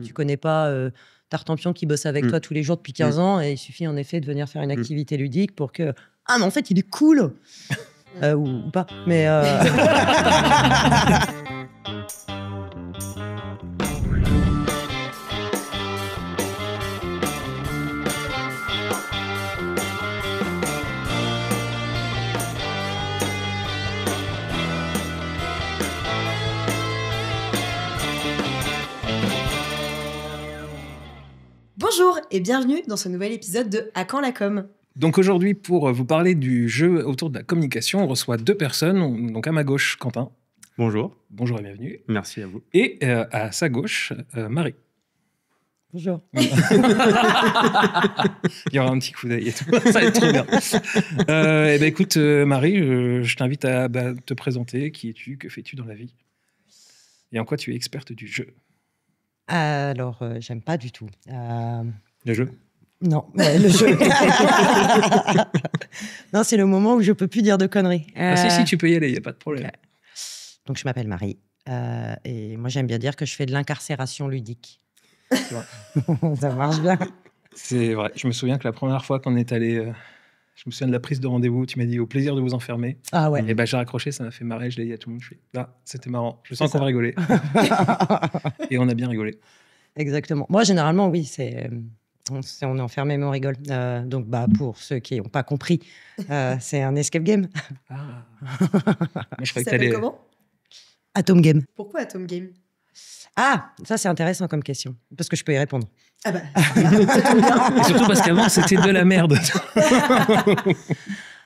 Tu connais pas Tartampion qui bosse avec toi tous les jours depuis 15 ans et il suffit en effet de venir faire une activité ludique pour que... Ah, mais en fait, il est cool ou pas. Mais... Bonjour et bienvenue dans ce nouvel épisode de À quand la com. Donc aujourd'hui, pour vous parler du jeu autour de la communication, on reçoit deux personnes. Donc à ma gauche, Quentin. Bonjour. Bonjour et bienvenue. Merci à vous. Et à sa gauche, Marie. Bonjour. Il y aura un petit coup d'œil et tout. Ça va être trop bien. Écoute, Marie, je t'invite à te présenter. Qui es-tu? Que fais-tu dans la vie? Et en quoi tu es experte du jeu? Alors, j'aime pas du tout. Le jeu? Non, ouais, le jeu. Non, c'est le moment où je peux plus dire de conneries. Si, tu peux y aller, il n'y a pas de problème. Donc, je m'appelle Marie. Et moi, j'aime bien dire que je fais de l'incarcération ludique. Ça marche bien. C'est vrai. Je me souviens que la première fois qu'on est allé... je me souviens de la prise de rendez-vous. Tu m'as dit au plaisir de vous enfermer. Ah ouais. Et j'ai raccroché, ça m'a fait marrer. Je l'ai dit à tout le monde. Je fais, c'était marrant. Je sens qu'on va rigoler. Et on a bien rigolé. Exactement. Moi, généralement, oui, on est enfermé, mais on rigole. Donc, pour ceux qui n'ont pas compris, c'est un escape game. Moi, je Ça croyais que s'appelle comment? Atom Game. Pourquoi Atom Game? Ah, ça, c'est intéressant comme question, parce que je peux y répondre. Ah bah, Et surtout parce qu'avant, c'était de la merde.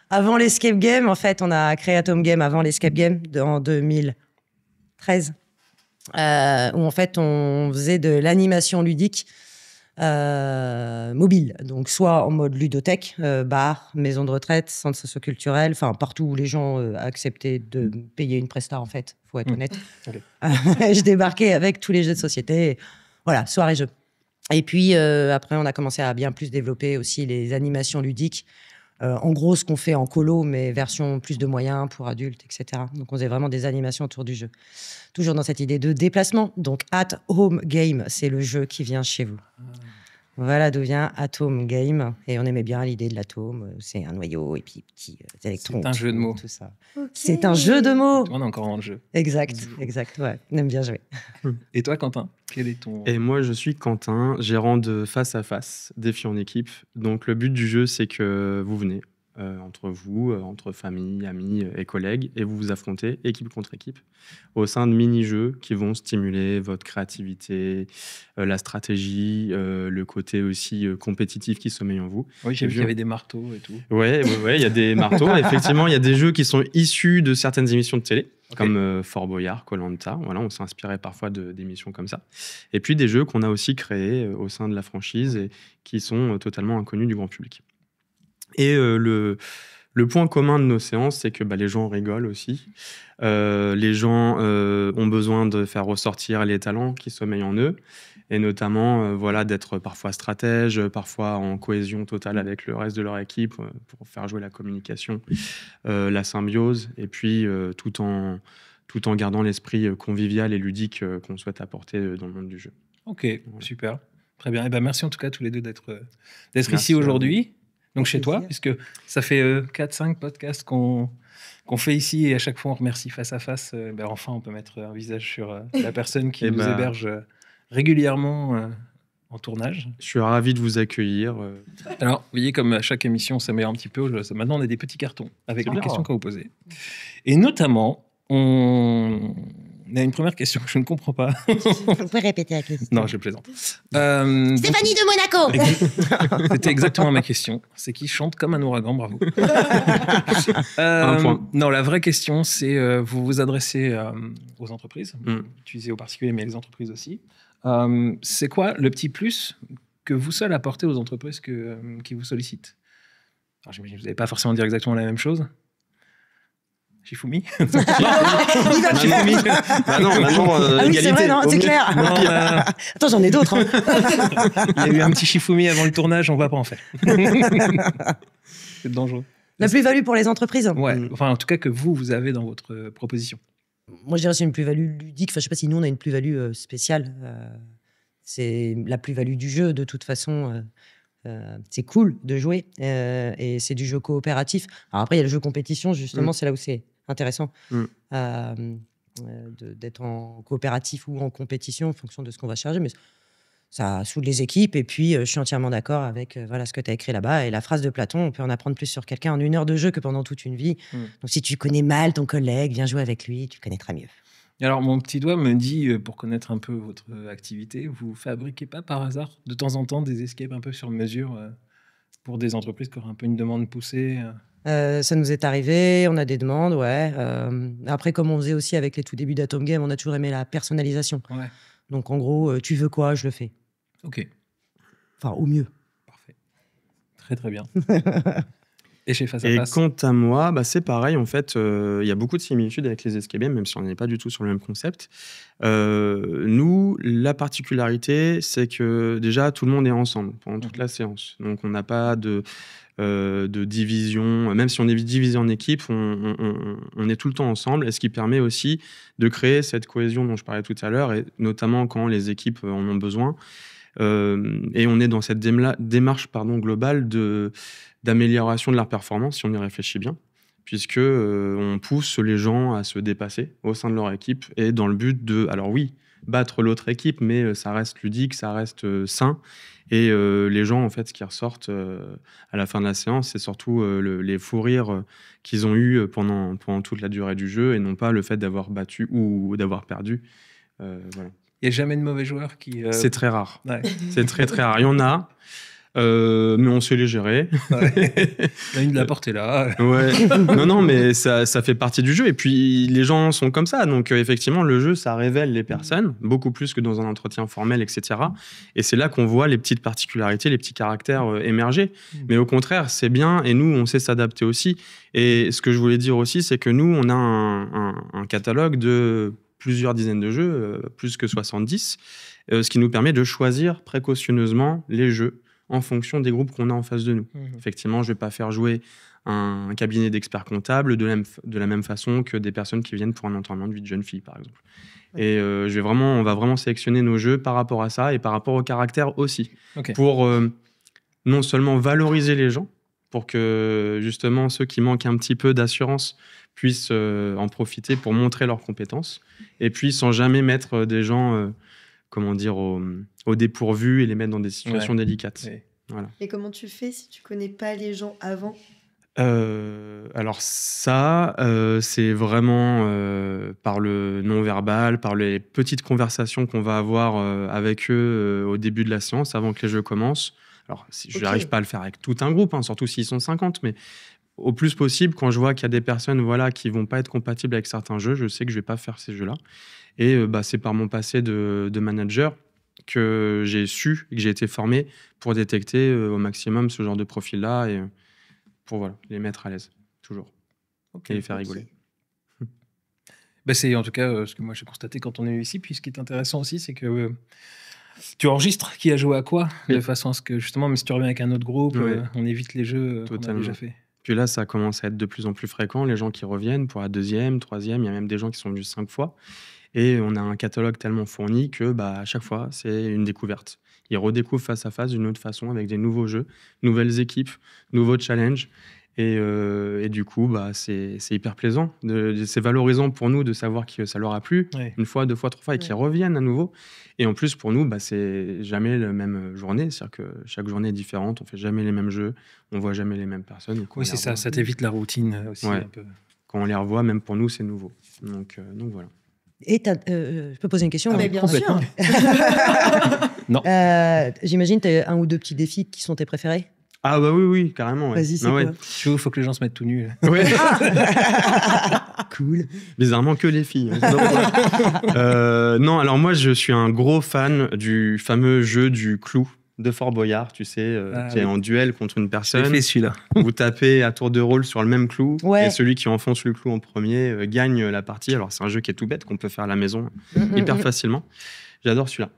Avant l'escape game, en fait, on a créé Atom Game avant l'escape game en 2013, où en fait, on faisait de l'animation ludique mobile. Donc, soit en mode ludothèque, bar, maison de retraite, centre socioculturel, enfin, partout où les gens acceptaient de payer une presta, en fait, faut être honnête. Okay. Je débarquais avec tous les jeux de société. Voilà, soirée-jeux. Et puis, après, on a commencé à bien plus développer aussi les animations ludiques. En gros, ce qu'on fait en colo, mais version plus de moyens pour adultes, etc. Donc, on faisait vraiment des animations autour du jeu. Toujours dans cette idée de déplacement. Donc, At Home Game, c'est le jeu qui vient chez vous. Voilà d'où vient Atom Game. Et on aimait bien l'idée de l'atome. C'est un noyau et puis petits électrons. C'est un jeu de mots. Tout ça. okay. C'est un jeu de mots. On est encore dans le jeu. Exact. Ouais, on aime bien jouer. Et toi, Quentin, quel est ton... Et moi, je suis Quentin, gérant de Face à Face, défi en équipe. Donc, le but du jeu, c'est que vous venez entre vous, entre famille, amis et collègues, et vous vous affrontez, équipe contre équipe, au sein de mini-jeux qui vont stimuler votre créativité, la stratégie, le côté aussi compétitif qui sommeille en vous. Oui, j'ai vu qu'il y avait des marteaux et tout. Ouais, il y a des marteaux. Effectivement, il y a des jeux qui sont issus de certaines émissions de télé. Okay. Comme Fort Boyard, Koh-Lanta. Voilà, on s'est inspiré parfois d'émissions comme ça. Et puis des jeux qu'on a aussi créés au sein de la franchise et qui sont totalement inconnus du grand public. Et le point commun de nos séances, c'est que les gens rigolent aussi. Les gens ont besoin de faire ressortir les talents qui sommeillent en eux, et notamment d'être parfois stratège, parfois en cohésion totale avec le reste de leur équipe pour faire jouer la communication, la symbiose, et puis tout en gardant l'esprit convivial et ludique qu'on souhaite apporter dans le monde du jeu. Ok, super. Très bien. Et merci en tout cas tous les deux d'être ici aujourd'hui. Donc chez toi, puisque ça fait 4-5 podcasts qu'on fait ici et à chaque fois on remercie Face à Face. Enfin, on peut mettre un visage sur la personne qui nous héberge régulièrement en tournage. Je suis ravi de vous accueillir. Alors, vous voyez, comme à chaque émission, on s'améliore un petit peu. Maintenant, on a des petits cartons avec les questions qu'on vous posez. Et notamment, on a une première question que je ne comprends pas. Vous pouvez répéter la question. Non, je plaisante. Stéphanie de Monaco. C'était exactement ma question. C'est qui chante comme un ouragan, bravo. Un point. Non, la vraie question, c'est vous vous adressez aux entreprises, utilisez aux particuliers, mais les entreprises aussi. C'est quoi le petit plus que vous seul apportez aux entreprises qui vous sollicitent? Alors, j'imagine que vous n'allez pas forcément dire exactement la même chose. Shifumi. Shifumi. Non, oui, c'est vrai, non, c'est clair. Attends, j'en ai d'autres. Il y a eu un petit Shifumi avant le tournage, on ne va pas en faire. C'est dangereux. La plus-value pour les entreprises. Ouais, enfin, en tout cas, que vous avez dans votre proposition. Moi, je dirais que c'est une plus-value ludique. Enfin, je ne sais pas si nous, on a une plus-value spéciale. c'est la plus-value du jeu. De toute façon, c'est cool de jouer et c'est du jeu coopératif. Alors après, il y a le jeu compétition, justement, c'est là où c'est intéressant d'être en coopératif ou en compétition en fonction de ce qu'on va charger. Mais ça soude les équipes. Et puis, je suis entièrement d'accord avec voilà, ce que tu as écrit là-bas. Et la phrase de Platon, on peut en apprendre plus sur quelqu'un en 1 heure de jeu que pendant toute une vie. Donc, si tu connais mal ton collègue, viens jouer avec lui, tu connaîtras mieux. Alors, mon petit doigt me dit, pour connaître un peu votre activité, vous fabriquez pas par hasard de temps en temps des escapes un peu sur mesure pour des entreprises qui auraient un peu une demande poussée Ça nous est arrivé, on a des demandes, ouais. Après, comme on faisait aussi avec les tout débuts d'Atom Game, on a toujours aimé la personnalisation. Ouais. Donc, en gros, tu veux quoi, je le fais. Ok. Enfin, au mieux. Parfait. Très, très bien. Et chez Face à Et Face quant à moi, c'est pareil. En fait, il y a beaucoup de similitudes avec les escape games, même si on n'est pas du tout sur le même concept. Nous, la particularité, c'est que déjà, tout le monde est ensemble pendant toute la séance. Donc, on n'a pas de division. Même si on est divisé en équipes, on est tout le temps ensemble. Et ce qui permet aussi de créer cette cohésion dont je parlais tout à l'heure, et notamment quand les équipes en ont besoin. Et on est dans cette démarche globale d'amélioration de leur performance, si on y réfléchit bien, puisque on pousse les gens à se dépasser au sein de leur équipe, et dans le but de, alors oui, battre l'autre équipe, mais ça reste ludique, ça reste sain, et les gens, en fait, ce qui ressortent à la fin de la séance, c'est surtout les fous rires qu'ils ont eus pendant toute la durée du jeu, et non pas le fait d'avoir battu ou d'avoir perdu. Voilà. Il n'y a jamais de mauvais joueurs qui... C'est très rare. Ouais. C'est très, très rare. Il y en a, mais on sait les gérer. Ouais. La ligne de la porte est là. Ouais. Non, mais ça fait partie du jeu. Et puis, les gens sont comme ça. Donc, effectivement, le jeu, ça révèle les personnes, beaucoup plus que dans un entretien formel, etc. Et c'est là qu'on voit les petites particularités, les petits caractères émerger. Mais au contraire, c'est bien. Et nous, on sait s'adapter aussi. Et ce que je voulais dire aussi, c'est que nous, on a un catalogue de plusieurs dizaines de jeux, plus que 70, ce qui nous permet de choisir précautionneusement les jeux en fonction des groupes qu'on a en face de nous. Effectivement, je ne vais pas faire jouer un cabinet d'experts comptables de la même façon que des personnes qui viennent pour un entraînement de vie de jeune fille, par exemple. Et on va vraiment sélectionner nos jeux par rapport à ça et par rapport au caractère aussi, pour non seulement valoriser les gens, pour que justement ceux qui manquent un petit peu d'assurance puissent en profiter pour montrer leurs compétences, et puis sans jamais mettre des gens au dépourvu et les mettre dans des situations délicates. Ouais. Voilà. Et comment tu fais si tu connais pas les gens avant ? Alors ça, c'est vraiment par le non-verbal, par les petites conversations qu'on va avoir avec eux au début de la séance, avant que les jeux commencent. Alors, je n'arrive pas à le faire avec tout un groupe, surtout s'ils sont 50, mais au plus possible, quand je vois qu'il y a des personnes qui ne vont pas être compatibles avec certains jeux, je sais que je ne vais pas faire ces jeux-là. Et c'est par mon passé de manager que j'ai su et que j'ai été formé pour détecter au maximum ce genre de profil-là et pour les mettre à l'aise, toujours. Et les faire rigoler. C'est en tout cas ce que moi j'ai constaté quand on est ici. Puis ce qui est intéressant aussi, c'est que tu enregistres qui a joué à quoi, de façon à ce que justement, même si tu reviens avec un autre groupe, on évite les jeux qu'on a déjà fait. Puis là, ça commence à être de plus en plus fréquent, les gens qui reviennent pour la 2e, 3e, il y a même des gens qui sont venus 5 fois. Et on a un catalogue tellement fourni que à chaque fois, c'est une découverte. Ils redécouvrent Face à Face d'une autre façon, avec des nouveaux jeux, nouvelles équipes, nouveaux challenges. Et du coup, c'est hyper plaisant. C'est valorisant pour nous de savoir que ça leur a plu, une fois, 2 fois, 3 fois, et qu'ils reviennent à nouveau. Et en plus, pour nous, c'est jamais la même journée. C'est-à-dire que chaque journée est différente. On fait jamais les mêmes jeux. On voit jamais les mêmes personnes. Oui, c'est ça. Ça t'évite la routine aussi. Un peu. Quand on les revoit, même pour nous, c'est nouveau. Donc voilà. Et je peux poser une question? Mais bien sûr. Non. J'imagine que tu as 1 ou 2 petits défis qui sont tes préférés? Ah oui, carrément. Vas-y, c'est quoi? Il faut que les gens se mettent tout nus. Ouais. Cool. Bizarrement, que les filles. Non, alors moi, je suis un gros fan du fameux jeu du clou de Fort Boyard, tu sais, qui est en duel contre une personne. J'ai fait celui-là. Vous tapez à tour de rôle sur le même clou, Ouais. et celui qui enfonce le clou en premier gagne la partie. Alors, c'est un jeu qui est tout bête, qu'on peut faire à la maison hyper facilement. J'adore celui-là.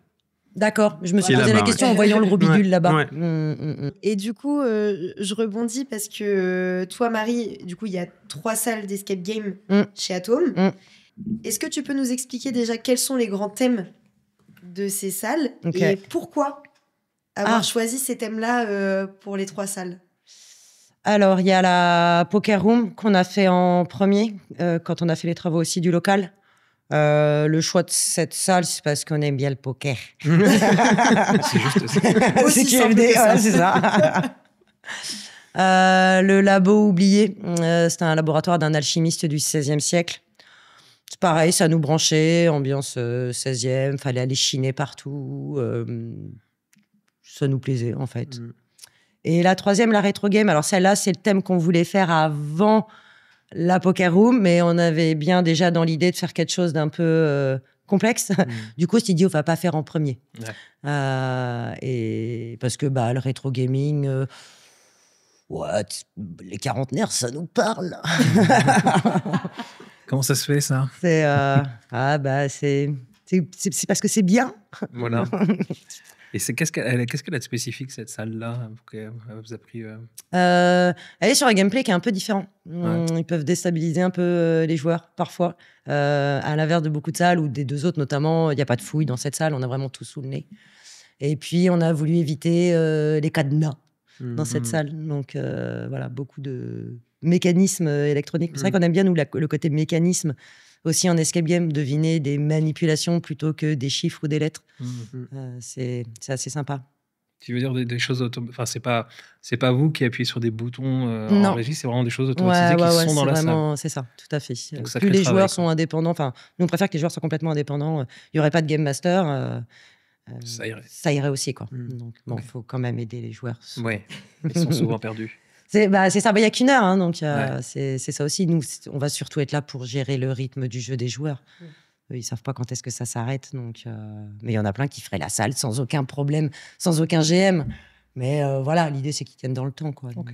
D'accord, je me suis Qui est posé la là-bas, question en voyant le gros bidule là-bas. Ouais. Et du coup, je rebondis parce que toi, Marie, du coup, il y a 3 salles d'escape game chez Atom. Est-ce que tu peux nous expliquer déjà quels sont les grands thèmes de ces salles Ok. et pourquoi avoir choisi ces thèmes-là pour les 3 salles? Alors, il y a la Poker Room qu'on a fait en premier, quand on a fait les travaux aussi du local. Le choix de cette salle, c'est parce qu'on aime bien le poker. C'est juste ça. Aussi c'est simple QFD, que ça. ouais, c'est ça. Le labo oublié, c'était un laboratoire d'un alchimiste du XVIe siècle. C'est pareil, ça nous branchait, ambiance 16e, fallait aller chiner partout. Ça nous plaisait, en fait. Et la 3e, la rétro game. Alors celle-là, c'est le thème qu'on voulait faire avant la Poker Room, mais on avait bien déjà dans l'idée de faire quelque chose d'un peu complexe. Du coup, on s'est dit, on va pas faire en premier. Ouais. Et parce que le rétro gaming, les quarantenaires, ça nous parle. Comment ça se fait, ça? C'est c'est parce que c'est bien. Voilà. Et qu'est-ce qu'elle a de spécifique, cette salle-là? Elle vous a pris... Elle est sur un gameplay qui est un peu différent. Ouais. Ils peuvent déstabiliser un peu les joueurs, parfois. À l'inverse de beaucoup de salles, ou des 2 autres notamment, il n'y a pas de fouille dans cette salle, on a vraiment tout sous le nez. Et puis, on a voulu éviter les cadenas dans cette salle. Donc, voilà, beaucoup de mécanismes électroniques. C'est vrai qu'on aime bien, nous, le côté mécanisme, aussi en escape game, deviner des manipulations plutôt que des chiffres ou des lettres. C'est assez sympa. Tu veux dire des choses enfin, c'est pas vous qui appuyez sur des boutons Non. en régie, c'est vraiment des choses automatisées qui sont dans la salle. C'est ça, tout à fait. Donc, ça plus crée les travail, joueurs quoi. sont indépendants, enfin, nous on préfère que les joueurs soient complètement indépendants. Il n'y aurait pas de game master. Ça irait aussi, quoi. Donc, bon, il faut quand même aider les joueurs. Ouais, ils sont souvent perdus. C'est ça, il n'y a qu'une heure, hein, donc c'est ça aussi. Nous, on va surtout être là pour gérer le rythme du jeu des joueurs. Eux, ils ne savent pas quand est-ce que ça s'arrête. Donc, mais il y en a plein qui feraient la salle sans aucun problème, sans aucun GM. Mais voilà, l'idée, c'est qu'ils tiennent dans le temps, quoi. Donc,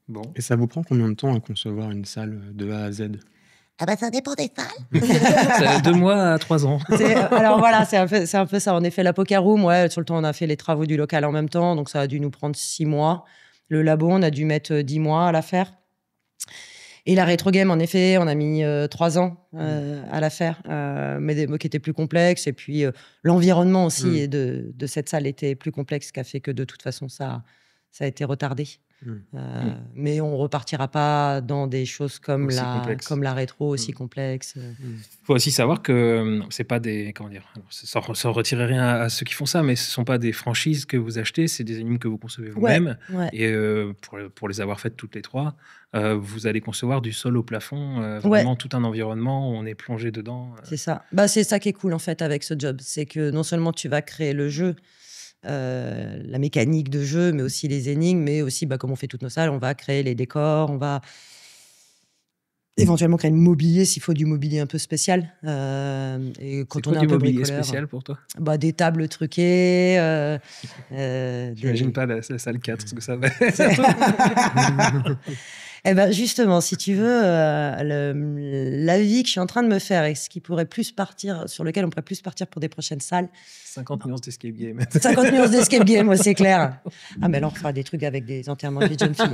Bon. Et ça vous prend combien de temps à concevoir une salle de A à Z? Ça dépend des salles. Ça a 2 mois à 3 ans. Alors voilà, c'est un peu ça. En effet, la Poker Room, sur le temps, on a fait les travaux du local en même temps. Donc, ça a dû nous prendre 6 mois. Le labo, on a dû mettre 10 mois à la faire. Et la rétro game, en effet, on a mis 3 ans à la faire, mais qui était plus complexe. Et puis, l'environnement aussi de cette salle était plus complexe, ce qui a fait que de toute façon, ça a été retardé. Mais on repartira pas dans des choses comme la rétro aussi complexe. Il faut aussi savoir que c'est pas des, comment dire, alors, sans retirer rien à ceux qui font ça, mais ce sont pas des franchises que vous achetez, c'est des énigmes que vous concevez vous-même. Ouais. Et pour les avoir faites toutes les 3, vous allez concevoir du sol au plafond, vraiment tout un environnement où on est plongé dedans. C'est ça. C'est ça qui est cool en fait avec ce job, c'est que non seulement tu vas créer le jeu, la mécanique de jeu, mais aussi les énigmes, mais aussi, comme on fait toutes nos salles, on va créer les décors, on va éventuellement créer le mobilier s'il faut du mobilier un peu spécial. Et quand on est un peu mobilier bricoleur, spécial pour toi? Des tables truquées. J'imagine pas la salle 4, ce que ça va. Justement, si tu veux, l'avis que je suis en train de me faire et ce qui pourrait plus partir, sur lequel on pourrait plus partir pour des prochaines salles. 50 nuances d'escape game. 50 nuances d'escape game, ouais, c'est clair. Ah, mais alors on fera des trucs avec des enterrements de vie de jeunes filles.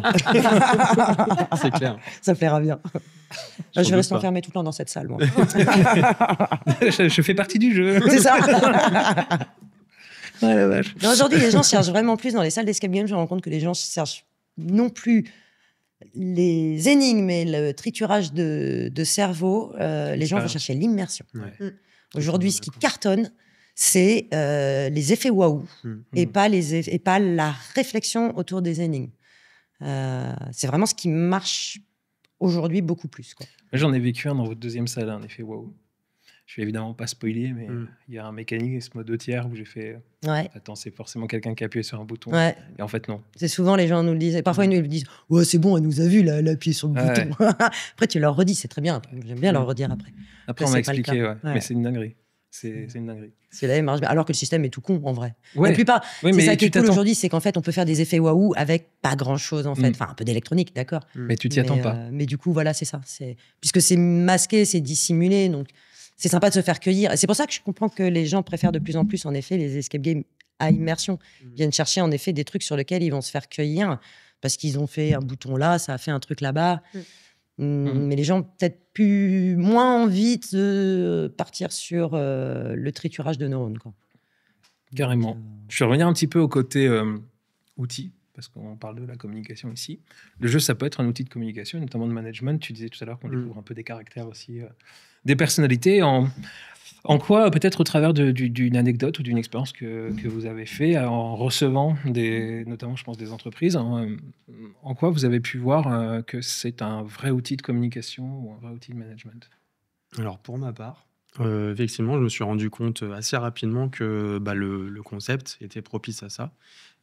C'est clair. Ça plaira bien. Je vais rester enfermée tout le temps dans cette salle, moi. Je fais partie du jeu. C'est ça. Ouais, la vache. Aujourd'hui, les gens cherchent vraiment plus dans les salles d'escape game. Je me rends compte que les gens cherchent non plus les énigmes et le triturage de cerveau. Les gens vont chercher l'immersion. Ouais. Aujourd'hui, ce qui cartonne, c'est les effets waouh et pas la réflexion autour des énigmes. C'est vraiment ce qui marche aujourd'hui beaucoup plus, quoi. J'en ai vécu un dans votre 2e salle, un effet waouh. Je vais évidemment pas spoiler, mais il y a un mécanisme de tiers où j'ai fait attends, c'est forcément quelqu'un qui a appuyé sur un bouton. Ouais. Et en fait, non. C'est souvent les gens nous le disent. Et parfois, ils nous le disent ouais, c'est bon, elle nous a vu, là, elle a appuyé sur le bouton. Après, tu leur redis, c'est très bien. J'aime bien leur redire après. Après, on m'a expliqué, mais c'est une dinguerie. C'est une dinguerie. C'est là, marche bien. Alors que le système est tout con, en vrai. Ouais. La plupart, Oui, c'est mais ça qui est tu cool t'attends. aujourd'hui, c'est qu'en fait, on peut faire des effets waouh avec pas grand-chose, en fait. Enfin, un peu d'électronique, d'accord. Mais tu t'y attends pas. Mais du coup, voilà, c'est ça. Puisque c'est masqué, c'est dissimulé, donc c'est sympa de se faire cueillir. Et c'est pour ça que je comprends que les gens préfèrent de plus en plus, en effet, les escape games à immersion. Ils viennent chercher, en effet, des trucs sur lesquels ils vont se faire cueillir parce qu'ils ont fait un bouton là, ça a fait un truc là-bas. Mais les gens ont peut-être moins envie de partir sur le triturage de neurones, quoi. Carrément. Je vais revenir un petit peu au côté outil, parce qu'on parle de la communication ici. Le jeu, ça peut être un outil de communication, notamment de management. Tu disais tout à l'heure qu'on découvre un peu des caractères aussi, des personnalités. En quoi, peut-être au travers d'une anecdote ou d'une expérience que vous avez fait en recevant notamment, je pense, des entreprises, en quoi vous avez pu voir que c'est un vrai outil de communication ou un vrai outil de management? Alors, pour ma part, effectivement, je me suis rendu compte assez rapidement que le concept était propice à ça.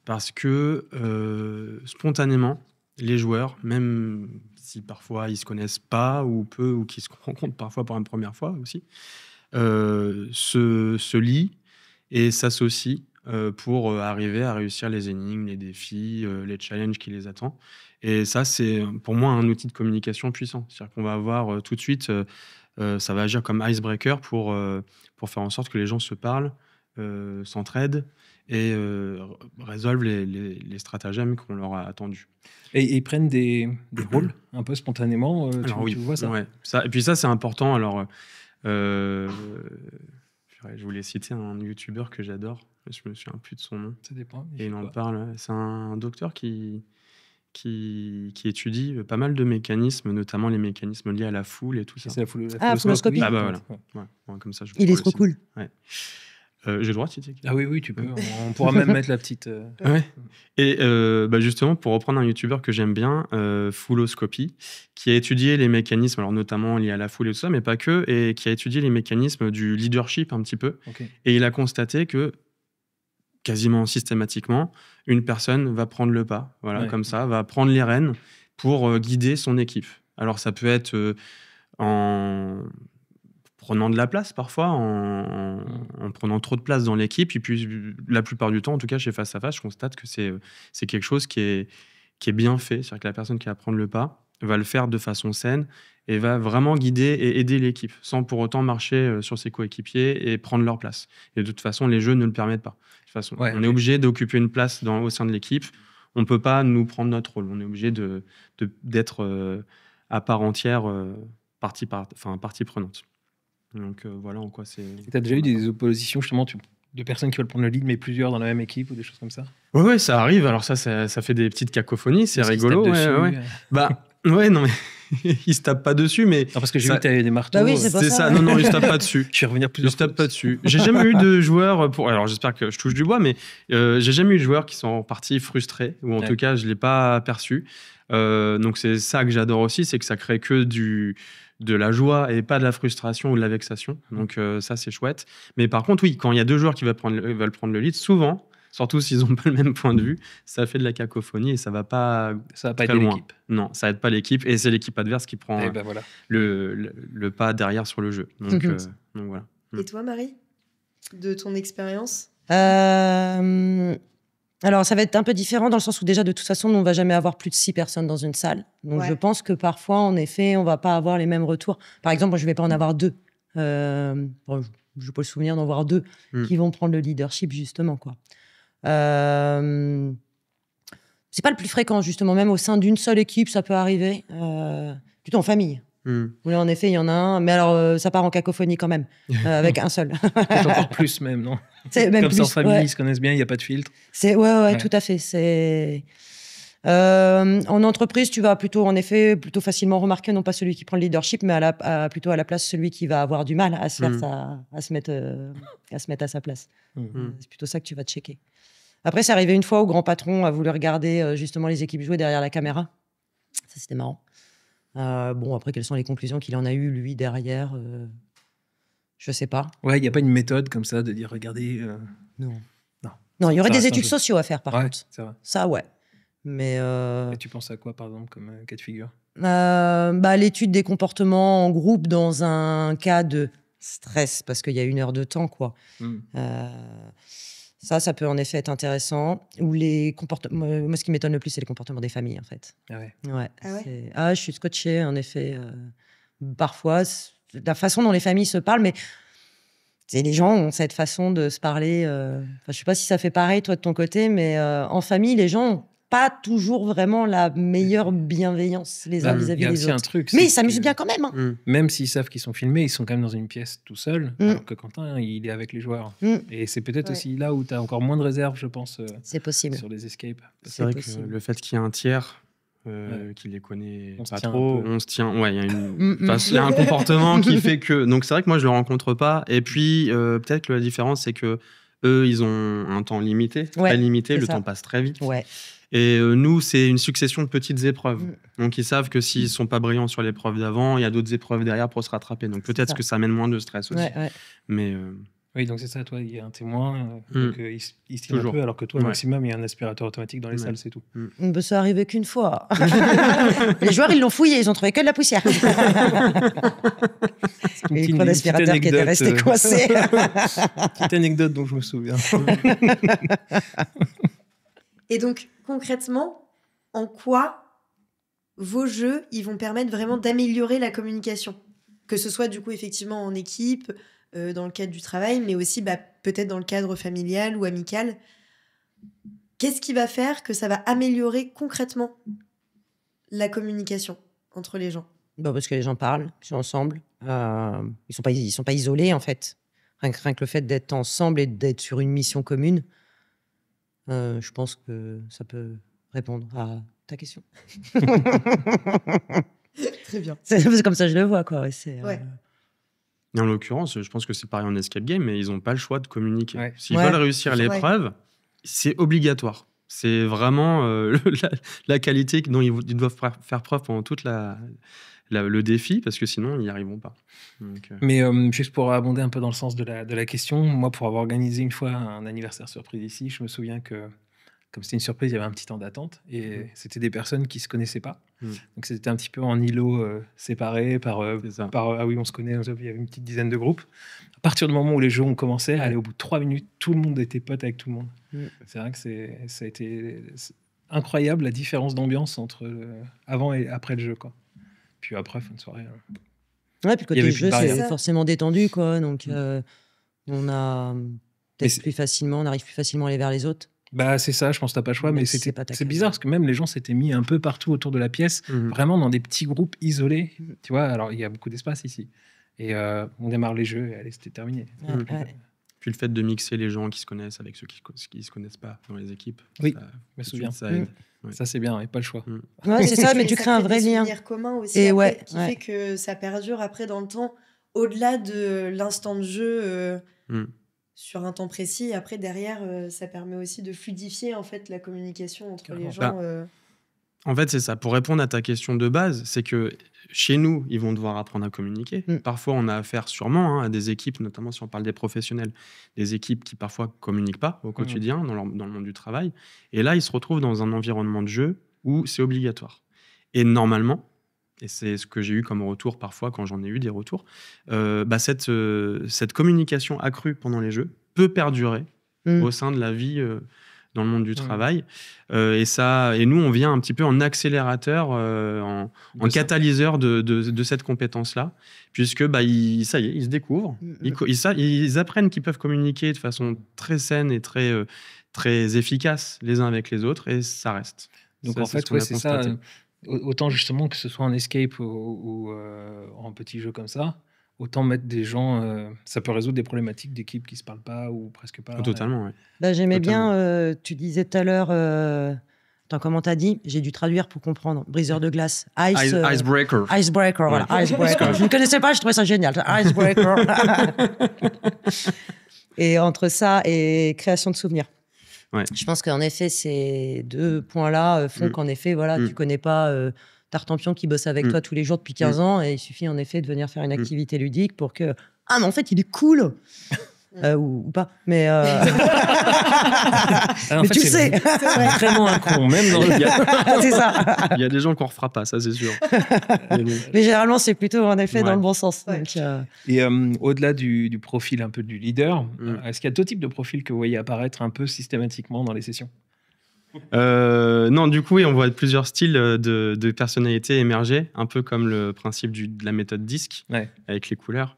Parce que spontanément, les joueurs, même si parfois ils ne se connaissent pas ou peu, ou qu'ils se rencontrent parfois pour une première fois aussi, se lient et s'associent pour arriver à réussir les énigmes, les défis, les challenges qui les attendent. Et ça, c'est pour moi un outil de communication puissant. C'est-à-dire qu'on va avoir tout de suite, ça va agir comme icebreaker pour faire en sorte que les gens se parlent, s'entraident et résolvent les stratagèmes qu'on leur a attendus. Et ils prennent des rôles un peu spontanément. Alors oui, tu vois ça, ouais, ça. Et puis ça, c'est important. Alors, je voulais citer un youtubeur que j'adore. Je me souviens plus de son nom. Ça dépend. Et il en parle. C'est un docteur qui étudie pas mal de mécanismes, notamment les mécanismes liés à la foule et tout ça. C'est la foule. Fouloscopie. Ah bah voilà. Ouais, comme ça, Il est trop cool. Ouais. J'ai le droit de citer? Ah oui, tu peux. On pourra même mettre la petite. Ouais. Et justement, pour reprendre un youtubeur que j'aime bien, Fouloscopie, qui a étudié les mécanismes, alors notamment liés à la foule et tout ça, mais pas que, et qui a étudié les mécanismes du leadership un petit peu. Okay. Et il a constaté que quasiment systématiquement, une personne va prendre le pas, comme ça, va prendre les rênes pour guider son équipe. Alors ça peut être en prenant de la place parfois, en prenant trop de place dans l'équipe. Et puis, la plupart du temps, en tout cas chez Face à Face, je constate que c'est quelque chose qui est bien fait. C'est-à-dire que la personne qui va prendre le pas va le faire de façon saine et va vraiment guider et aider l'équipe, sans pour autant marcher sur ses coéquipiers et prendre leur place. Et de toute façon, les jeux ne le permettent pas. De toute façon, on est obligé d'occuper une place au sein de l'équipe. On ne peut pas nous prendre notre rôle. On est obligé d'être à part entière, partie prenante. Donc voilà en quoi c'est... Tu as déjà eu des oppositions justement de personnes qui veulent prendre le lead, mais plusieurs dans la même équipe ou des choses comme ça? Ouais, ça arrive. Alors ça fait des petites cacophonies, c'est rigolo. Ouais, non mais ils se tapent pas dessus, mais... Non, parce que j'ai vu que tu avais des marteaux. Bah oui, c'est ça. Non, ils se tapent pas dessus. Je vais revenir plus. Ils se tapent pas dessus. J'ai jamais eu de joueurs... Alors j'espère que je touche du bois, mais j'ai jamais eu de joueurs qui sont en partie frustrés, ou en tout cas, je l'ai pas aperçu. Donc c'est ça que j'adore aussi, c'est que ça crée que de la joie et pas de la frustration ou de la vexation. Donc ça, c'est chouette. Mais par contre, oui, quand il y a deux joueurs qui veulent prendre le lead, souvent, surtout s'ils n'ont pas le même point de vue, ça fait de la cacophonie et ça va pas aider l'équipe. Non, ça aide pas l'équipe et c'est l'équipe adverse qui prend le pas derrière sur le jeu. Donc voilà. Et toi, Marie, de ton expérience? Alors, ça va être un peu différent dans le sens où déjà, de toute façon, on ne va jamais avoir plus de 6 personnes dans une salle. Donc, je pense que parfois, en effet, on ne va pas avoir les mêmes retours. Par exemple, moi, je ne vais pas en avoir 2. Je n'ai pas le souvenir d'en voir 2 qui vont prendre le leadership, justement, quoi. C'est pas le plus fréquent, justement. Même au sein d'une seule équipe, ça peut arriver. Plutôt en famille. Oui, en effet, il y en a un. Mais alors, ça part en cacophonie quand même, avec un seul. Peut-être encore plus même, non? Même comme plus, ça, en famille, ils se connaissent bien, il n'y a pas de filtre. Ouais, tout à fait. En entreprise, tu vas plutôt facilement remarquer non pas celui qui prend le leadership, mais plutôt à la place celui qui va avoir du mal à se mettre à sa place. C'est plutôt ça que tu vas checker. Après, c'est arrivé une fois où grand patron a voulu regarder justement les équipes jouer derrière la caméra. Ça, c'était marrant. Après, quelles sont les conclusions qu'il en a eues, lui, derrière je sais pas. Ouais, il n'y a pas une méthode comme ça de dire, regardez... Non, il y aurait des études sociaux à faire, par contre. C'est vrai. Ça, ouais. Mais et tu penses à quoi, par exemple, comme cas de figure? L'étude des comportements en groupe dans un cas de stress, parce qu'il y a 1 heure de temps, quoi. Ça peut en effet être intéressant. Ou les comportements... Moi, ce qui m'étonne le plus, c'est les comportements des familles, en fait. Ah ouais. Ouais. Je suis scotché, en effet. Parfois, la façon dont les familles se parlent, mais les gens ont cette façon de se parler. Je ne sais pas si ça fait pareil, toi, de ton côté, mais en famille, les gens pas toujours vraiment la meilleure bienveillance les uns vis-à-vis des autres. Un truc, mais ils s'amusent bien quand même. Hein. Même s'ils savent qu'ils sont filmés, ils sont quand même dans une pièce tout seuls, alors que Quentin, il est avec les joueurs. Et c'est peut-être aussi là où tu as encore moins de réserve, je pense, c'est possible. sur les escapes. C'est vrai que le fait qu'il y ait un tiers qui les connaît pas trop, on se tient. Ouais, il y a il y a un comportement qui fait que. Donc c'est vrai que moi je le rencontre pas. Et puis peut-être que la différence c'est que eux ils ont un temps limité, très limité. Le temps passe très vite. Ouais. Et nous c'est une succession de petites épreuves. Donc ils savent que s'ils sont pas brillants sur l'épreuve d'avant, il y a d'autres épreuves derrière pour se rattraper. Donc peut-être que ça amène moins de stress aussi. Mais oui, donc c'est ça, toi, il y a un témoin, donc il se tient un peu, alors que toi, au maximum, il y a un aspirateur automatique dans les salles, c'est tout. Ça arrivait qu'une fois. Les joueurs, ils l'ont fouillé, ils ont trouvé que de la poussière. Et le aspirateur qui était resté coincé. Petite anecdote dont je me souviens. Et donc, concrètement, en quoi vos jeux, ils vont permettre vraiment d'améliorer la communication ? Que ce soit, du coup, effectivement, en équipe, dans le cadre du travail, mais aussi peut-être dans le cadre familial ou amical. Qu'est-ce qui va faire que ça va améliorer concrètement la communication entre les gens ? Parce que les gens parlent, ils sont ensemble. Ils sont pas isolés, en fait. Rien que le fait d'être ensemble et d'être sur une mission commune, je pense que ça peut répondre à ta question. Très bien. C'est comme ça que je le vois, quoi. Et en l'occurrence, je pense que c'est pareil en escape game, mais ils n'ont pas le choix de communiquer. Ouais. S'ils veulent réussir l'épreuve, c'est obligatoire. C'est vraiment la qualité dont ils doivent faire preuve pendant toute le défi, parce que sinon, ils n'y arriveront pas. Donc, Mais juste pour abonder un peu dans le sens de la question, moi, pour avoir organisé une fois un anniversaire surprise ici, je me souviens que, comme c'était une surprise, il y avait un petit temps d'attente, et c'était des personnes qui ne se connaissaient pas. Donc c'était un petit peu en îlots séparés par ah oui, on se connaît, il y avait une petite dizaine de groupes. À partir du moment où les jeux ont commencé, allez, au bout de 3 minutes, tout le monde était pote avec tout le monde. C'est vrai que ça a été incroyable la différence d'ambiance entre avant et après le jeu, quoi. Puis après, fin de soirée. Ouais, puis le côté jeu, c'est forcément détendu, quoi. Donc on a peut-être on arrive plus facilement à aller vers les autres. C'est ça, je pense que t'as pas le choix, mais c'est bizarre parce que même les gens s'étaient mis un peu partout autour de la pièce, vraiment dans des petits groupes isolés, tu vois. Alors il y a beaucoup d'espace ici, et on démarre les jeux et allez, c'était terminé. Puis le fait de mixer les gens qui se connaissent avec ceux qui se connaissent pas dans les équipes, oui, je me souviens. Ça aide. Ça c'est bien, et pas le choix. Ouais, c'est ça, mais tu crées un vrai lien. Commun aussi, et après, qui fait que ça perdure après dans le temps, au-delà de l'instant de jeu. Sur un temps précis, après derrière ça permet aussi de fluidifier en fait la communication entre les gens. En fait c'est ça, pour répondre à ta question de base, c'est que chez nous ils vont devoir apprendre à communiquer. Parfois on a affaire sûrement à des équipes, notamment si on parle des professionnels, des équipes qui parfois communiquent pas au quotidien dans le monde du travail, et là ils se retrouvent dans un environnement de jeu où c'est obligatoire. Et normalement, et c'est ce que j'ai eu comme retour parfois quand j'en ai eu des retours, cette communication accrue pendant les jeux peut perdurer au sein de la vie dans le monde du travail. Et nous, on vient un petit peu en accélérateur, en catalyseur de cette compétence-là, puisque ils se découvrent, ils apprennent qu'ils peuvent communiquer de façon très saine et très, très efficace les uns avec les autres, et ça reste. Donc en fait, c'est ça. Autant justement que ce soit en escape ou en petit jeu comme ça, autant mettre des gens, ça peut résoudre des problématiques d'équipes qui se parlent pas ou presque pas. Totalement, oui. J'aimais bien, tu disais tout à l'heure, attends, comment t'as dit ? J'ai dû traduire pour comprendre. Briseur de glace. Icebreaker. Icebreaker, voilà. Icebreaker. Je ne connaissais pas, je trouvais ça génial. Icebreaker. Et entre ça et création de souvenirs. Ouais. Je pense qu'en effet, ces deux points-là font qu'en effet, tu connais pas Tartampion qui bosse avec toi tous les jours depuis 15 ans, et il suffit en effet de venir faire une activité ludique pour que... Ah, mais en fait, il est cool ou pas. Mais, mais tu le sais. C'est vraiment un con, même dans le... C'est ça. Il y a des gens qu'on ne refera pas, ça c'est sûr. Mais généralement, c'est plutôt en effet dans le bon sens. Donc, Et au-delà du profil un peu du leader, est-ce qu'il y a d'autres types de profils que vous voyez apparaître un peu systématiquement dans les sessions ? Non, du coup, on voit plusieurs styles de personnalités émerger, un peu comme le principe de la méthode DISC, avec les couleurs.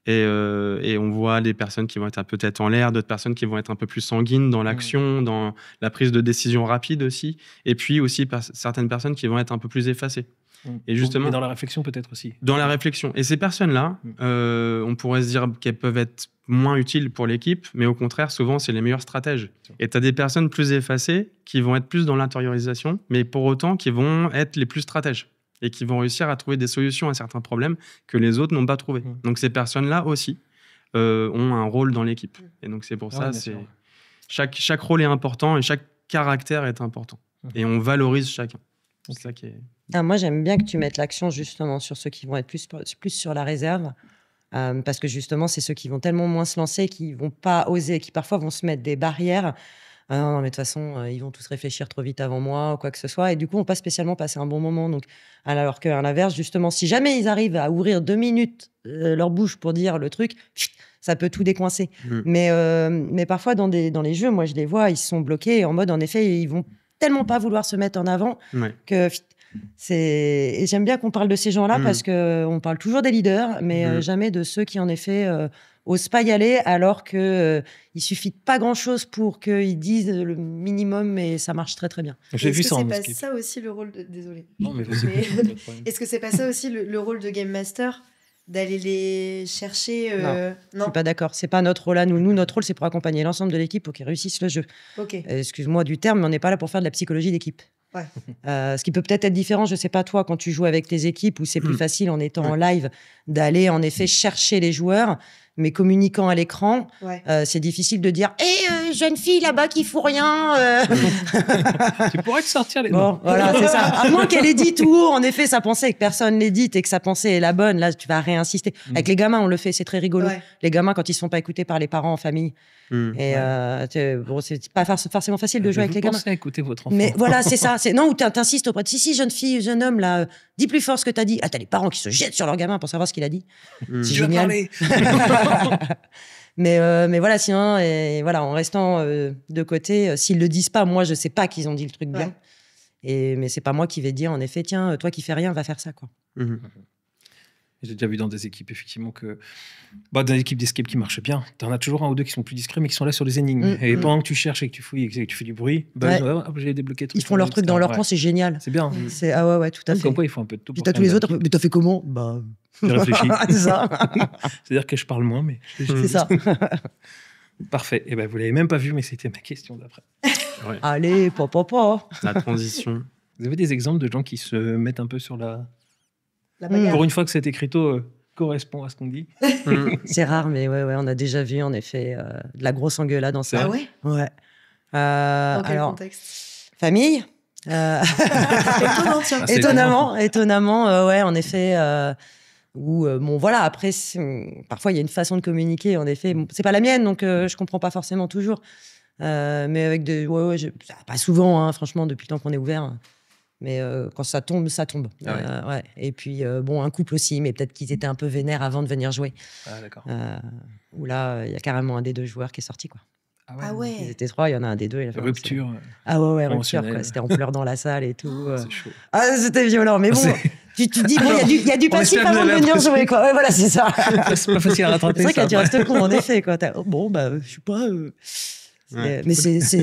Et on voit des personnes qui vont être un peu tête en l'air, d'autres personnes qui vont être un peu plus sanguines dans l'action, dans la prise de décision rapide aussi. Et puis aussi certaines personnes qui vont être un peu plus effacées. Et justement, dans la réflexion peut-être aussi. Dans la réflexion. Et ces personnes-là, on pourrait se dire qu'elles peuvent être moins utiles pour l'équipe, mais au contraire, souvent, c'est les meilleurs stratèges. Et tu as des personnes plus effacées qui vont être plus dans l'intériorisation, mais pour autant qui vont être les plus stratèges et qui vont réussir à trouver des solutions à certains problèmes que les autres n'ont pas trouvés. Donc ces personnes-là aussi ont un rôle dans l'équipe. Et donc c'est pour ça, chaque rôle est important et chaque caractère est important. Et on valorise chacun. C'est ça qui est... Moi, j'aime bien que tu mettes l'accent justement sur ceux qui vont être plus sur la réserve. Parce que justement, c'est ceux qui vont tellement moins se lancer, qui vont pas oser, qui parfois vont se mettre des barrières. Non, mais de toute façon, ils vont tous réfléchir trop vite avant moi ou quoi que ce soit. Et du coup, on ne va pas spécialement passer un bon moment. Donc, alors qu'à l'inverse, justement, si jamais ils arrivent à ouvrir 2 minutes leur bouche pour dire le truc, ça peut tout décoincer. Mais parfois, dans les jeux, moi, je les vois, ils sont bloqués en mode, en effet, ils vont tellement pas vouloir se mettre en avant que... Et j'aime bien qu'on parle de ces gens-là parce qu'on parle toujours des leaders, mais jamais de ceux qui, en effet, osent pas y aller, alors qu'il suffit de pas grand-chose pour qu'ils disent le minimum et ça marche très, très bien. J'ai vu ça en Est-ce que c'est pas ça aussi le rôle de... Désolée. Non, mais est-ce que c'est pas ça aussi le rôle de Game Master, d'aller les chercher Non, je suis pas d'accord. C'est pas notre rôle à nous. Nous, notre rôle, c'est pour accompagner l'ensemble de l'équipe pour qu'ils réussissent le jeu. Excuse-moi du terme, mais on n'est pas là pour faire de la psychologie d'équipe. Ouais. Ce qui peut peut-être être différent, je sais pas toi, quand tu joues avec tes équipes, où c'est plus facile en étant en live d'aller en effet chercher les joueurs, mais communiquant à l'écran, c'est difficile de dire jeune fille là-bas qui fout rien. Tu pourrais te sortir les bon, voilà, c'est ça. À moins qu'elle ait dit tout haut, en effet, sa pensée, et que personne l'ait dite et que sa pensée est la bonne, là, tu vas réinsister. Avec les gamins, on le fait, c'est très rigolo. Les gamins, quand ils ne se font pas écouter par les parents en famille. Et bon, c'est pas forcément facile de jouer avec les gamins. Pensez à écouter votre enfant. Mais voilà, c'est ça. Non, où t'insistes auprès de si, jeune fille, jeune homme, là, dis plus fort ce que t'as dit. Ah, t'as les parents qui se jettent sur leur gamin pour savoir ce qu'il a dit. C'est génial. Mais voilà, sinon, voilà, en restant de côté, s'ils le disent pas, moi, je sais pas qu'ils ont dit le truc bien. Mais c'est pas moi qui vais dire, en effet, tiens, toi qui fais rien, va faire ça, quoi. J'ai déjà vu dans des équipes, effectivement, que dans des équipes d'escape qui marchent bien, tu en as toujours un ou deux qui sont plus discrets, mais qui sont là sur les énigmes. Et pendant que tu cherches et que tu fouilles et que tu fais du bruit, j'ai débloqué tout. Ils font leur truc dans leur coin, c'est génial. C'est bien. Ah ouais, tout à fait. Comme quoi, il faut un peu de tout. Puis t'as tous les autres, mais t'as fait comment? J'ai réfléchi. C'est ça. C'est-à-dire que je parle moins, mais... C'est ça. Parfait. Et vous l'avez même pas vu, mais c'était ma question d'après. Allez, papa. La transition. Vous avez des exemples de gens qui se mettent un peu sur la bagarre. Pour une fois que cet écriteau correspond à ce qu'on dit. C'est rare, mais ouais, on a déjà vu en effet de la grosse engueulade dans ça. Ah ouais? Ouais. Dans quel contexte? Famille. Étonnamment, ouais, en effet. Bon, voilà, après, parfois, il y a une façon de communiquer, en effet. C'est pas la mienne, donc je comprends pas forcément toujours. Mais avec pas souvent, hein, franchement, depuis le temps qu'on est ouvert. Mais quand ça tombe, ça tombe. Ouais. Et puis, bon, un couple aussi, mais peut-être qu'ils étaient un peu vénères avant de venir jouer. Ah, d'accord. Où là, il y a carrément un des deux joueurs qui est sorti, quoi. Ah ouais. Ils étaient 3, il y en a un des deux. Rupture. Ah ouais, rupture, quoi. C'était en pleurs dans la salle et tout. C'est chaud. Ah, c'était violent, mais bon, tu dis, bon, il y a du passif avant de venir jouer, quoi. Ouais, voilà, c'est ça. C'est pas facile à rattraper. C'est vrai que tu restes con, en effet, quoi. Bon, je sais pas... Mais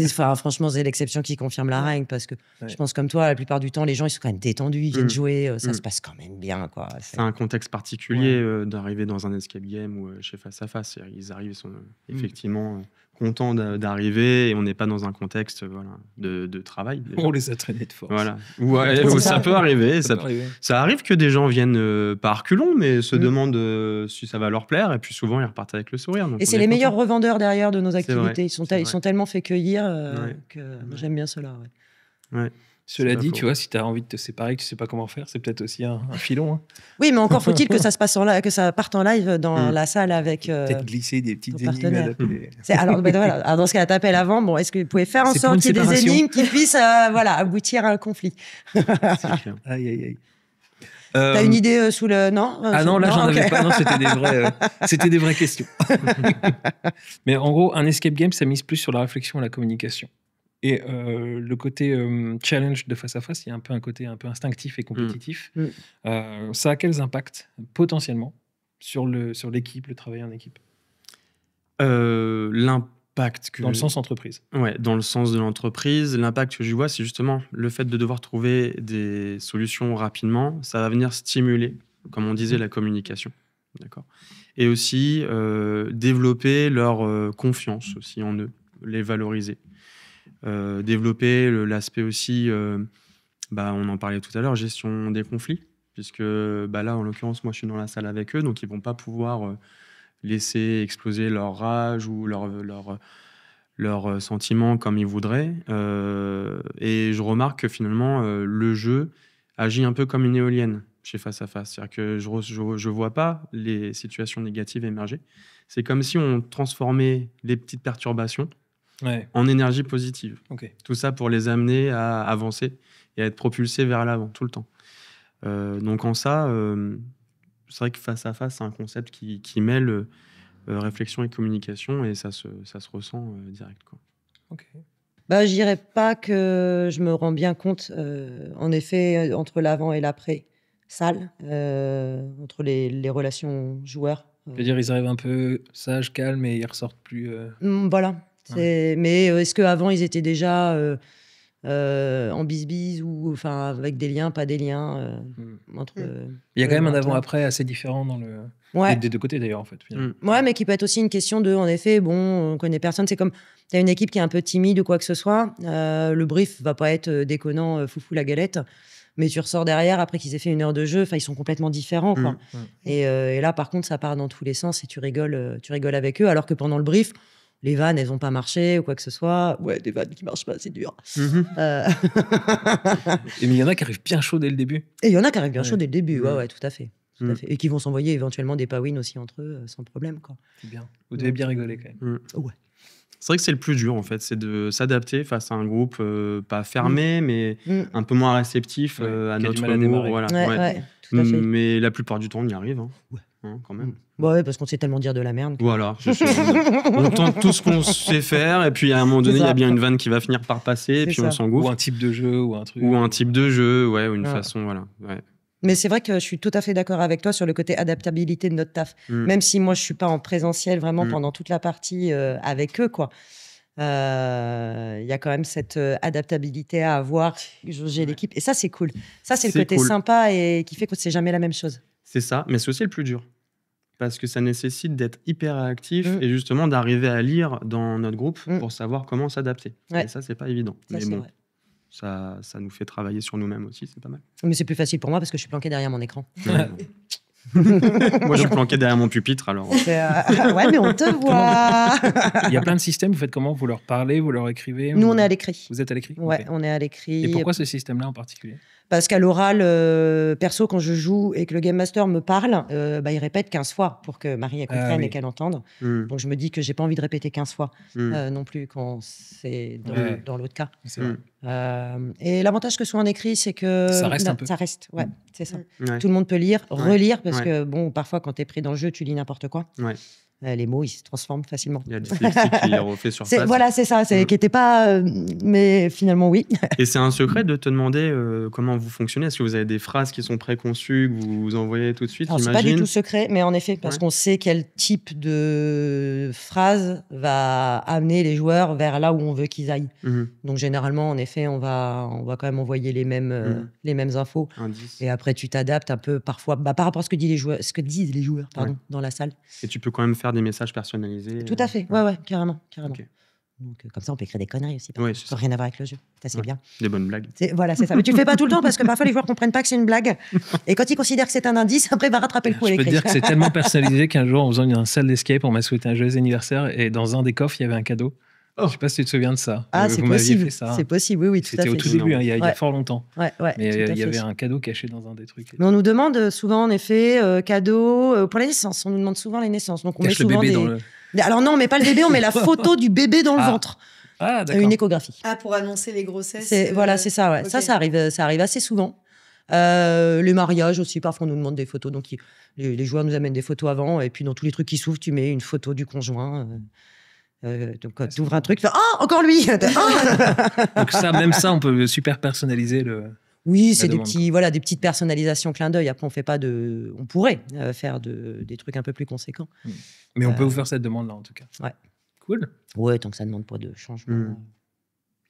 franchement, c'est l'exception qui confirme la règle, parce que je pense comme toi, la plupart du temps, les gens ils sont quand même détendus, ils viennent jouer, ça se passe quand même bien, quoi. C'est un contexte particulier d'arriver dans un escape game ou chez Face à Face. Ils arrivent, ils sont effectivement contents d'arriver et on n'est pas dans un contexte de travail. Déjà. On les a traînés de force. Voilà. Ça peut arriver. Ça arrive que des gens viennent par reculons, mais se demandent si ça va leur plaire, et puis souvent ils repartent avec le sourire. Donc et c'est les meilleurs revendeurs derrière de nos activités. Ils sont tellement fait cueillir que j'aime bien cela. Ouais. Cela dit, tu vois, si tu as envie de te séparer, que tu sais pas comment faire, c'est peut-être aussi un filon. Hein. Oui, mais encore faut-il que ça se passe que ça parte en live dans la salle avec. Peut-être glisser des petites énigmes. Alors, dans ce cas-là, t'appelles avant. Bon, est-ce que vous pouvez faire en sorte qu'il y ait des énigmes qui puissent aboutir à un conflit? C'est clair. Aïe. T'as une idée sous le... Non, j'en avais pas. Non, c'était des vraies questions. Mais en gros, un escape game, ça mise plus sur la réflexion et la communication. Et le côté challenge de Face à Face, il y a un peu un côté un peu instinctif et compétitif. Ça a quels impacts potentiellement sur l'équipe, le travail en équipe? L'impact que... Dans le sens entreprise. Ouais, dans le sens de l'entreprise. L'impact que je vois, c'est justement le fait de devoir trouver des solutions rapidement. Ça va venir stimuler, comme on disait, la communication. D'accord. Et aussi développer leur confiance aussi en eux, les valoriser. Développer l'aspect aussi, on en parlait tout à l'heure, gestion des conflits, puisque là, en l'occurrence, moi, je suis dans la salle avec eux, donc ils ne vont pas pouvoir laisser exploser leur rage ou leurs sentiments comme ils voudraient. Et je remarque que finalement, le jeu agit un peu comme une éolienne chez Face à Face. C'est-à-dire que je vois pas les situations négatives émerger. C'est comme si on transformait les petites perturbations en énergie positive. Okay. Tout ça pour les amener à avancer et à être propulsés vers l'avant tout le temps. Donc en ça, c'est vrai que Face à Face, c'est un concept qui mêle réflexion et communication, et ça se ressent direct, quoi. Ok. Je dirais pas que je me rends bien compte, en effet, entre l'avant et l'après salle, entre les relations joueurs. C'est-à-dire, ils arrivent un peu sages, calmes, et ils ressortent plus... Voilà. Ouais. Mais est-ce qu'avant, ils étaient déjà en bisbise, ou avec des liens, pas des liens entre... Il y a quand même un avant-après assez différent dans le... des deux côtés, d'ailleurs, en fait. Ouais, mais qui peut être aussi une question de, en effet, on connaît personne. C'est comme, tu as une équipe qui est un peu timide ou quoi que ce soit, le brief va pas être déconnant, foufou la galette, mais tu ressors derrière, après qu'ils aient fait 1 heure de jeu, ils sont complètement différents, quoi. Et là, par contre, ça part dans tous les sens et tu rigoles avec eux, alors que pendant le brief, les vannes, elles n'ont pas marché ou quoi que ce soit. Ouais, des vannes qui marchent pas, c'est dur. Mais il y en a qui arrivent bien chaud dès le début. Et il y en a qui arrivent bien chaud dès le début, ouais, tout à fait. Tout à fait. Et qui vont s'envoyer éventuellement des pawins aussi entre eux, sans problème, quoi. C'est bien. Vous devez bien rigoler, quand même. Ouais. C'est vrai que c'est le plus dur, en fait, c'est de s'adapter face à un groupe pas fermé, mais un peu moins réceptif à notre humour. Voilà. Ouais, tout à fait. Mais la plupart du temps, on y arrive, quand même. Ouais, parce qu'on sait tellement dire de la merde. Voilà, on tente tout ce qu'on sait faire, et puis à un moment donné, il y a bien une vanne qui va finir par passer, et puis on s'engouffre. Ou un type de jeu, ou un truc. Ou un type de jeu, ou une façon, voilà. Ouais. Mais c'est vrai que je suis tout à fait d'accord avec toi sur le côté adaptabilité de notre taf. Même si moi, je ne suis pas en présentiel vraiment pendant toute la partie avec eux, quoi. Il y a quand même cette adaptabilité à avoir, j'ai l'équipe. Et ça, c'est cool. Ça, c'est le côté sympa et qui fait que c'est jamais la même chose. C'est ça, mais c'est aussi le plus dur. Parce que ça nécessite d'être hyper réactif et justement d'arriver à lire dans notre groupe pour savoir comment s'adapter. Et ça, c'est pas évident. Ça, mais bon, ça nous fait travailler sur nous-mêmes aussi, c'est pas mal. Mais c'est plus facile pour moi parce que je suis planqué derrière mon écran. Moi, je suis planqué derrière mon pupitre, alors. Ouais, mais on te voit. Il y a plein de systèmes. Vous faites comment? Vous leur parlez, vous leur écrivez? Nous, on est à l'écrit. Vous êtes à l'écrit? Ouais, on est à l'écrit. Et pourquoi ce système-là en particulier? Parce qu'à l'oral, perso, quand je joue et que le Game Master me parle, il répète 15 fois pour que Marie comprenne et qu'elle entende. Donc je me dis que j'ai pas envie de répéter 15 fois non plus quand c'est dans l'autre cas. C'est vrai. Et l'avantage que ce soit en écrit, c'est que ça reste un peu. Ça reste, c'est ça. Tout le monde peut lire, relire, parce que parfois quand tu es pris dans le jeu, tu lis n'importe quoi. Les mots, ils se transforment facilement. Il y a du dyslexique qui les refait sur place. Voilà, c'est ça, qui n'était pas... mais finalement, oui. Et c'est un secret de te demander comment vous fonctionnez? Est-ce que vous avez des phrases qui sont préconçues, que vous envoyez tout de suite? C'est pas du tout secret, mais en effet, parce qu'on sait quel type de phrase va amener les joueurs vers là où on veut qu'ils aillent. Donc généralement, en effet, on va quand même envoyer les mêmes infos. Et après, tu t'adaptes un peu parfois par rapport à ce que disent les joueurs dans la salle. Et tu peux quand même faire des messages personnalisés. Tout à fait, ouais, carrément. Okay. Donc, comme ça, on peut écrire des conneries aussi. Ça n'a rien à voir avec le jeu. C'est bien. Des bonnes blagues. Voilà, c'est ça. Mais tu le fais pas tout le temps parce que parfois les joueurs comprennent pas que c'est une blague. Et quand ils considèrent que c'est un indice, après, il va rattraper le coup à l'écrit. Je peux te dire que c'est tellement personnalisé qu'un jour, en faisant une salle d'escape, on m'a souhaité un joyeux anniversaire et dans un des coffres, il y avait un cadeau. Je ne sais pas si tu te souviens de ça. C'est possible. C'est possible, oui, tout à fait. C'était au tout début, il y a fort longtemps. Mais il y avait un cadeau caché dans un des trucs. Mais on nous demande souvent, en effet, cadeau pour les naissances. On nous demande souvent les naissances. Donc on met souvent Alors non, on met pas le bébé, on met la photo du bébé dans le ventre. Ah, d'accord. Une échographie. Pour annoncer les grossesses. Voilà, c'est ça. Ouais. Okay. Ça arrive assez souvent. Les mariages aussi, parfois on nous demande des photos. Donc les joueurs nous amènent des photos avant. Et puis dans tous les trucs qui s'ouvrent, tu mets une photo du conjoint. Donc quand tu ouvres un truc, tu fais encore lui. Donc même ça, on peut super personnaliser le. Oui, c'est des demande, petits, voilà, des petites personnalisations clin d'œil. Après, on pourrait faire des trucs un peu plus conséquents. Mais on peut vous faire cette demande-là, en tout cas. Ouais. Cool. Ouais, tant que ça ne demande pas de changement.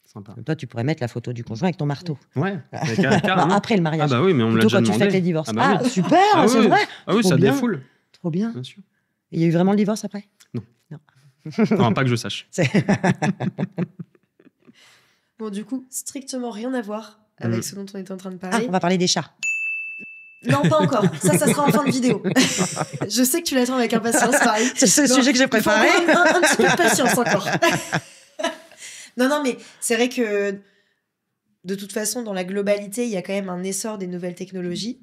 Sympa. Toi, tu pourrais mettre la photo du conjoint avec ton marteau. Ouais, Non, après le mariage. Ah bah oui, mais on me l'a Plutôt déjà quand tu demandé. fêtes les divorces. Ah bah oui. Super, Ah c'est oui. vrai. Ah oui, Trop ça bien. défoule. Trop bien. Bien sûr. Et il y a eu vraiment le divorce après? Non, pas que je sache. Bon, du coup, strictement rien à voir avec ce dont on était en train de parler. On va parler des chats. Non, pas encore. Ça sera en fin de vidéo. Je sais que tu l'attends avec impatience, pareil. C'est le sujet que j'ai préparé. Il faut un petit peu de patience encore. Non, mais c'est vrai que de toute façon, dans la globalité, il y a quand même un essor des nouvelles technologies.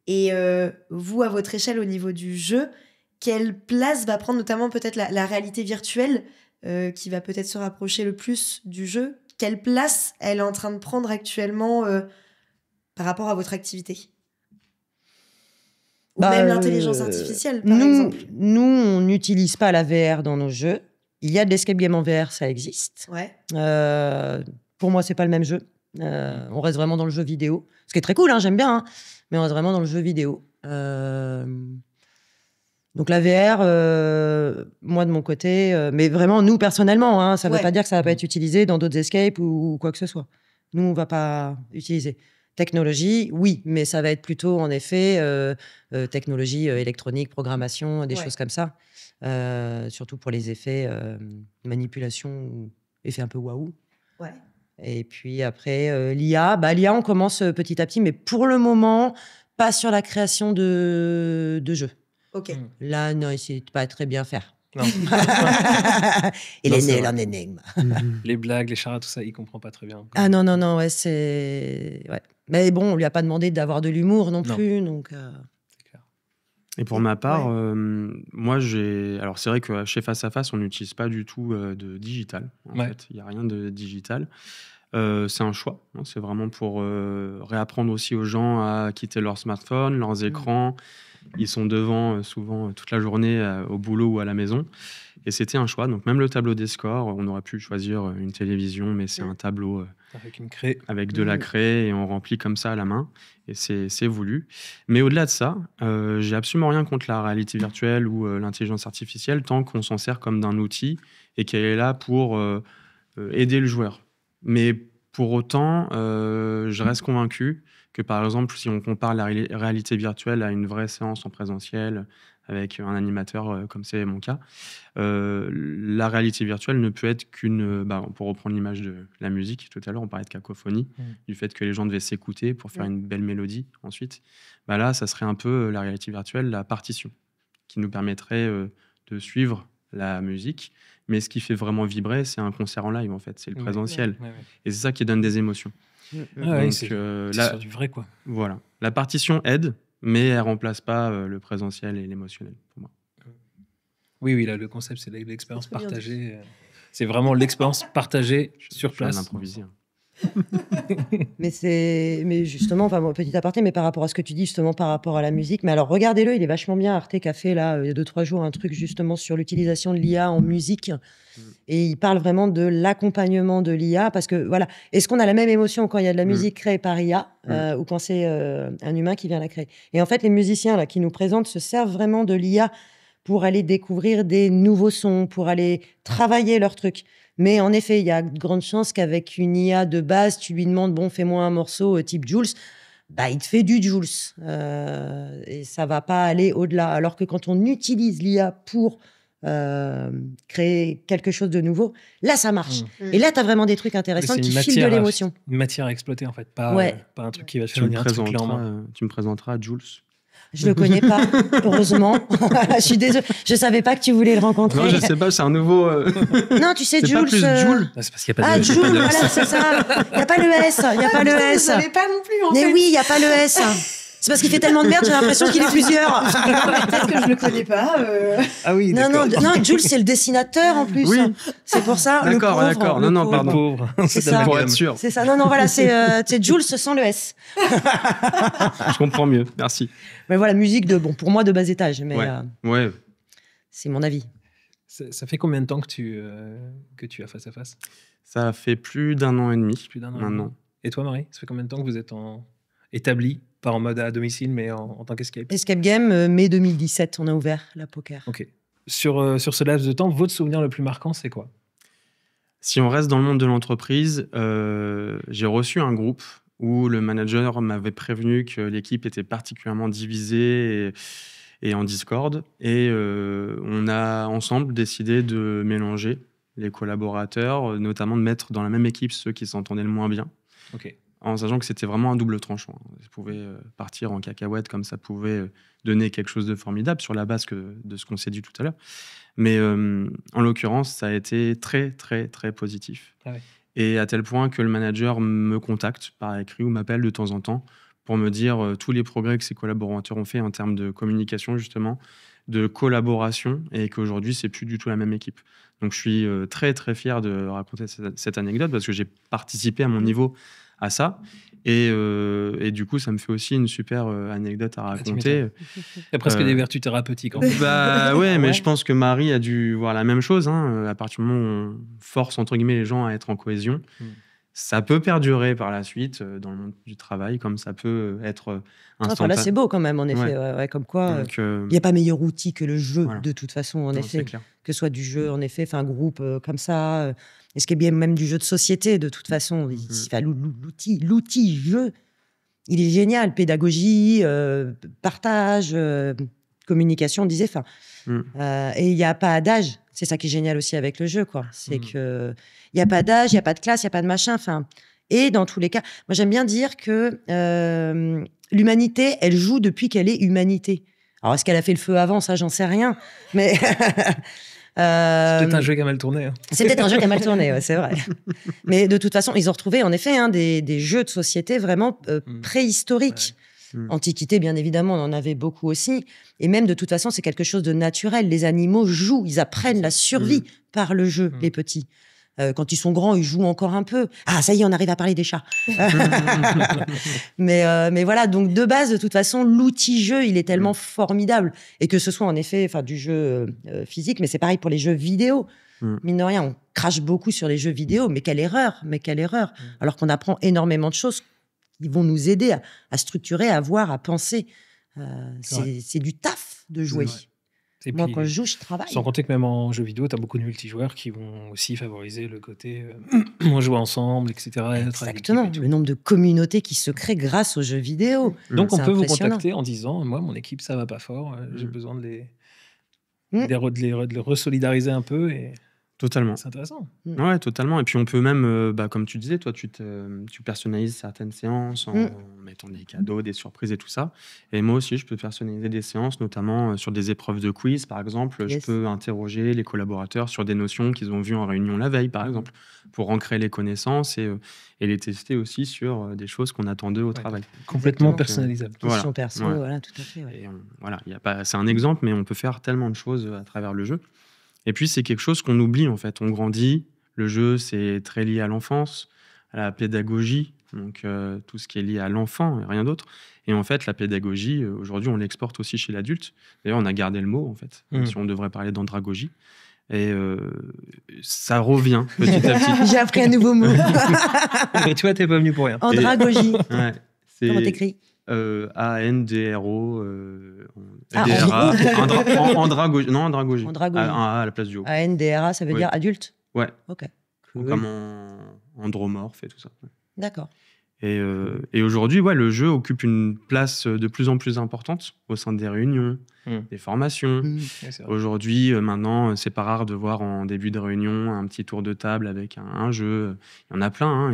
Et vous, à votre échelle, au niveau du jeu, quelle place va prendre notamment peut-être la réalité virtuelle qui va peut-être se rapprocher le plus du jeu? Quelle place elle est en train de prendre actuellement par rapport à votre activité? Ou même l'intelligence artificielle, par exemple. Nous, on n'utilise pas la VR dans nos jeux. Il y a de l'escape game en VR, ça existe. Ouais. Pour moi, c'est pas le même jeu. On reste vraiment dans le jeu vidéo. Ce qui est très cool, hein, j'aime bien. Mais on reste vraiment dans le jeu vidéo. Donc la VR, moi de mon côté, mais vraiment nous personnellement, ça ne veut pas dire que ça ne va pas être utilisé dans d'autres escapes ou quoi que ce soit. Nous, on ne va pas utiliser. Technologie, oui, mais ça va être plutôt en effet technologie électronique, programmation, des choses comme ça. Surtout pour les effets manipulation, effets un peu waouh. Ouais. Et puis après, l'IA, l'IA, on commence petit à petit, mais pour le moment, pas sur la création de jeux. Ok. Là, non, il ne sait pas très bien faire. Non. Il est né en énigme. Les blagues, les charades, tout ça, il ne comprend pas très bien. Ah non, ouais, c'est... Ouais. Mais bon, on ne lui a pas demandé d'avoir de l'humour non plus, donc... C'est clair. Et pour ma part, moi, alors c'est vrai que chez Face à Face, on n'utilise pas du tout de digital. En fait, il n'y a rien de digital. C'est un choix. Hein. C'est vraiment pour réapprendre aussi aux gens à quitter leur smartphone, leurs écrans. Ils sont devant souvent toute la journée au boulot ou à la maison. Et c'était un choix. Donc même le tableau des scores, on aurait pu choisir une télévision, mais c'est un tableau avec une craie. Avec de la craie et on remplit comme ça à la main. Et c'est voulu. Mais au-delà de ça, j'ai absolument rien contre la réalité virtuelle ou l'intelligence artificielle tant qu'on s'en sert comme d'un outil et qu'elle est là pour aider le joueur. Mais pour autant, je reste convaincu que, par exemple, si on compare la réalité virtuelle à une vraie séance en présentiel avec un animateur, comme c'est mon cas, la réalité virtuelle ne peut être qu'une... pour reprendre l'image de la musique, tout à l'heure, on parlait de cacophonie, du fait que les gens devaient s'écouter pour faire une belle mélodie ensuite. Là, ça serait un peu la réalité virtuelle, la partition, qui nous permettrait de suivre la musique. Mais ce qui fait vraiment vibrer, c'est un concert en live, en fait. C'est le présentiel. Et c'est ça qui donne des émotions. Donc, c'est sur du vrai, quoi. Voilà. La partition aide, mais elle ne remplace pas le présentiel et l'émotionnel, pour moi. Oui, là, le concept, c'est l'expérience partagée. C'est vraiment l'expérience partagée sur place. Je viens d'improviser. mais justement, petit aparté, mais par rapport à ce que tu dis, justement, par rapport à la musique. Mais alors, regardez-le, il est vachement bien. Arte qui a fait, là, il y a 2-3 jours, un truc justement sur l'utilisation de l'IA en musique. Et il parle vraiment de l'accompagnement de l'IA. Parce que, voilà, est-ce qu'on a la même émotion quand il y a de la musique créée par IA ou quand c'est un humain qui vient la créer? Et en fait, les musiciens là, qui nous présentent se servent vraiment de l'IA pour aller découvrir des nouveaux sons, pour aller travailler leurs trucs. Mais en effet, il y a de grandes chances qu'avec une IA de base, tu lui demandes, bon, fais-moi un morceau type Jules, il te fait du Jules. Et ça va pas aller au-delà. Alors que quand on utilise l'IA pour créer quelque chose de nouveau, là, ça marche. Et là, tu as vraiment des trucs intéressants qui filent de l'émotion. Une matière à exploiter, en fait. Pas un truc qui va faire un truc clé en main. Tu me présenteras Jules. Je le connais pas, heureusement. Je suis désolée. Je savais pas que tu voulais le rencontrer. Non, je sais pas, c'est un nouveau. Non, tu sais, c'est Jules. Pas plus Jules. C'est parce qu'il n'y a pas de Jules, voilà, c'est ça. Il n'y a pas le S. Il n'y a pas le S. Je savais pas non plus, en Mais fait. oui, il n'y a pas le S. C'est parce qu'il fait tellement de merde, j'ai l'impression qu'il est plusieurs. Peut-être que je le connais pas. Ah oui, non, Jules, c'est le dessinateur en plus. Oui. C'est pour ça. D'accord. Non, pardon. Pauvre. C'est ça. Pour être sûr. C'est ça. Non, voilà, c'est Jules sans le S. Je comprends mieux, merci. Mais voilà, musique pour moi de bas étage. Mais ouais. C'est mon avis. Ça fait combien de temps que tu as Face à Face? Ça fait plus d'1 an et demi. Plus d'1 an. Maintenant. Et toi, Marie, ça fait combien de temps que vous êtes établie, pas en mode à domicile, mais en tant qu'escape? Escape Game, mai 2017, on a ouvert la poker. Ok. Sur ce laps de temps, votre souvenir le plus marquant, c'est quoi? Si on reste dans le monde de l'entreprise, j'ai reçu un groupe où le manager m'avait prévenu que l'équipe était particulièrement divisée et en discorde. Et on a ensemble décidé de mélanger les collaborateurs, notamment de mettre dans la même équipe ceux qui s'entendaient le moins bien. Ok. En sachant que c'était vraiment un double tranchant. Ça pouvait partir en cacahuète comme ça pouvait donner quelque chose de formidable sur la base de ce qu'on s'est dit tout à l'heure. Mais en l'occurrence, ça a été très, très, très positif. Ah ouais. Et à tel point que le manager me contacte par écrit ou m'appelle de temps en temps pour me dire tous les progrès que ses collaborateurs ont fait en termes de communication, justement, de collaboration, et qu'aujourd'hui, c'est plus du tout la même équipe. Donc, je suis très, très fier de raconter cette anecdote parce que j'ai participé à mon niveau à ça. Et du coup, ça me fait aussi une super anecdote à raconter. Il y a presque des vertus thérapeutiques. En fait. Bah ouais, mais je pense que Marie a dû voir la même chose. À partir du moment où on force, entre guillemets, les gens à être en cohésion, ça peut perdurer par la suite dans le monde du travail, comme ça peut être instantané. Là, c'est beau quand même, en effet. Ouais, comme quoi, il n'y a pas meilleur outil que le jeu, de toute façon, en effet. Que ce soit du jeu, en effet, un groupe comme ça. Et ce qui est bien même du jeu de société, de toute façon. L'outil jeu, il est génial. Pédagogie, partage, communication, on disait. Et il n'y a pas d'âge. C'est ça qui est génial aussi avec le jeu, quoi. C'est que il n'y a pas d'âge, il n'y a pas de classe, il n'y a pas de machin. Et dans tous les cas, moi, j'aime bien dire que l'humanité, elle joue depuis qu'elle est humanité. Alors, est-ce qu'elle a fait le feu avant? Ça, j'en sais rien. Mais... c'est peut-être un jeu qui a mal tourné. C'est peut-être un jeu qui a mal tourné, ouais, c'est vrai. Mais de toute façon, ils ont retrouvé, en effet, des jeux de société vraiment préhistoriques. Ouais. Antiquité, bien évidemment, on en avait beaucoup aussi. Et même, de toute façon, c'est quelque chose de naturel. Les animaux jouent, ils apprennent la survie par le jeu, les petits. Quand ils sont grands, ils jouent encore un peu. Ah, ça y est, on arrive à parler des chats. mais voilà, donc de base, de toute façon, l'outil jeu, il est tellement formidable. Et que ce soit en effet du jeu physique, mais c'est pareil pour les jeux vidéo. Mine de rien, on crache beaucoup sur les jeux vidéo, mais quelle erreur. Alors qu'on apprend énormément de choses qui vont nous aider à structurer, à voir, à penser. C'est du taf de jouer. Moi, quand je joue, je travaille. Sans compter que même en jeu vidéo, tu as beaucoup de multijoueurs qui vont aussi favoriser le côté on joue ensemble, etc. Exactement. Le nombre de communautés qui se créent grâce aux jeux vidéo. Donc, on peut vous contacter en disant moi, mon équipe, ça va pas fort. J'ai besoin de les resolidariser un peu. Et... Totalement. C'est intéressant. Ouais, totalement. Et puis on peut même, comme tu disais, toi, tu personnalises certaines séances en mettant des cadeaux, des surprises et tout ça. Et moi aussi, je peux personnaliser des séances, notamment sur des épreuves de quiz, par exemple. Je peux interroger les collaborateurs sur des notions qu'ils ont vues en réunion la veille, par exemple, pour ancrer les connaissances et les tester aussi sur des choses qu'on attend d'eux au travail. Complètement personnalisable. Question perso, voilà, tout à fait. Ouais. Et c'est un exemple, mais on peut faire tellement de choses à travers le jeu. Et puis, c'est quelque chose qu'on oublie, en fait. On grandit, le jeu, c'est très lié à l'enfance, à la pédagogie, donc tout ce qui est lié à l'enfant et rien d'autre. Et en fait, la pédagogie, aujourd'hui, on l'exporte aussi chez l'adulte. D'ailleurs, on a gardé le mot, en fait, si on devrait parler d'andragogie. Et ça revient petit à petit. J'ai appris un nouveau mot. Mais tu vois, t'es pas venu pour rien. Andragogie. Ouais, comment t'écris? A-N-D-R-O D-R-A andragogie. Non, andragogie. À la place du O. A-N-D-R-A, ça veut dire adulte? Ouais. Ok. Comme andromorphe et tout ça. D'accord. Et aujourd'hui, le jeu occupe une place de plus en plus importante au sein des réunions, des formations. Aujourd'hui, maintenant, c'est pas rare de voir en début de réunion un petit tour de table avec un jeu. Il y en a plein.